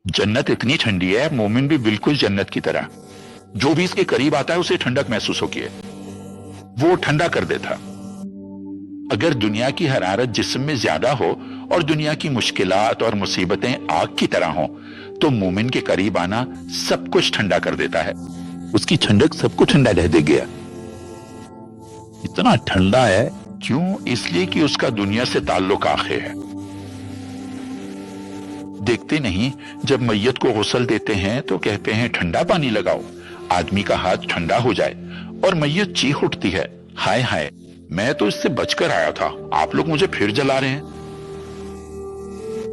जन्नत इतनी ठंडी है, मोमिन भी बिल्कुल जन्नत की तरह, जो भी इसके करीब आता है उसे ठंडक महसूस होती है, वो ठंडा कर देता। अगर दुनिया की हरारत जिस्म में ज्यादा हो और दुनिया की मुश्किलात और मुसीबतें आग की तरह हो, तो मोमिन के करीब आना सब कुछ ठंडा कर देता है। उसकी ठंडक सबको ठंडा रह दे गया। इतना ठंडा है क्यों? इसलिए कि उसका दुनिया से ताल्लुक आखे है। देखते नहीं, जब मैयत को गुस्ल देते हैं तो कहते हैं ठंडा पानी लगाओ, आदमी का हाथ ठंडा हो जाए, और मैयत चीख उठती है, हाय हाय, मैं तो इससे बचकर आया था, आप लोग मुझे फिर जला रहे हैं।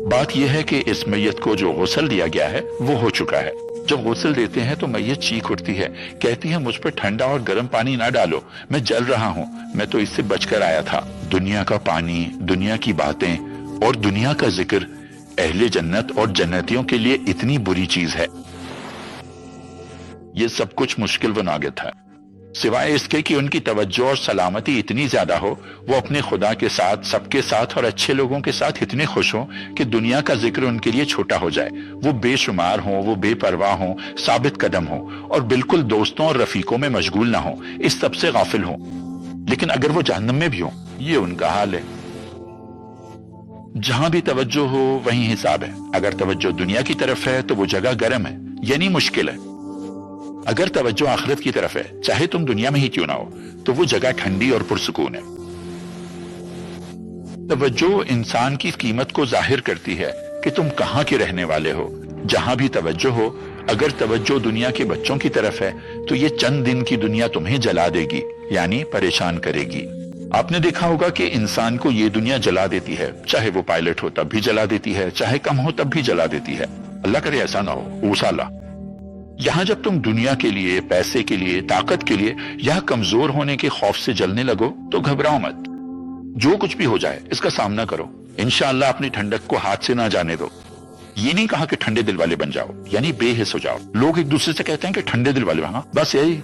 बात यह है कि इस मैयत को जो गुस्ल दिया गया है वो हो चुका है। जब गुस्ल देते हैं तो मैयत चीख उठती है, कहती है मुझ पर ठंडा और गर्म पानी ना डालो, मैं जल रहा हूं, मैं तो इससे बचकर आया था। दुनिया का पानी, दुनिया की बातें और दुनिया का जिक्र अहले जन्नत और जन्नतियों के लिए इतनी बुरी चीज है। ये सब कुछ मुश्किल व नागित है, सिवाय इसके कि उनकी तवज्जो और सलामती इतनी ज्यादा हो, वो अपने खुदा के साथ, सबके साथ और अच्छे लोगों के साथ इतने खुश हों कि दुनिया का जिक्र उनके लिए छोटा हो जाए। वो बेशुमार हों, वो बेपरवाह हों, साबित कदम हों और बिल्कुल दोस्तों और रफीकों में मशगूल ना हों, इस सब से गाफिल हों। लेकिन अगर वो जहन्नम में भी हों, ये उनका हाल है। जहां भी तवज्जो हो वहीं हिसाब है। अगर तवज्जो दुनिया की तरफ है तो वो जगह गर्म है, यानी मुश्किल है। अगर तवज्जो आखिरत की तरफ है, चाहे तुम दुनिया में ही क्यों ना हो, तो वो जगह ठंडी और पुरसुकून है। तवज्जो इंसान की कीमत को जाहिर करती है कि तुम कहां के रहने वाले हो। जहां भी तवज्जो हो, अगर तवज्जो दुनिया के बच्चों की तरफ है तो ये चंद दिन की दुनिया तुम्हें जला देगी, यानी परेशान करेगी। आपने देखा होगा कि इंसान को ये दुनिया जला देती है, चाहे वो पायलट हो तब भी जला देती है, चाहे कम हो तब भी जला देती है। अल्लाह करे ऐसा ना हो, ऊसाला। यहां जब तुम दुनिया के लिए, पैसे के लिए, ताकत के लिए या कमजोर होने के खौफ से जलने लगो तो घबराओ मत। जो कुछ भी हो जाए इसका सामना करो, इंशाअल्लाह अपनी ठंडक को हाथ से ना जाने दो। ये नहीं कहा कि ठंडे दिल वाले बन जाओ, यानी बेहिस हो जाओ। लोग एक दूसरे से कहते हैं कि ठंडे दिल वाले, हाँ बस यही।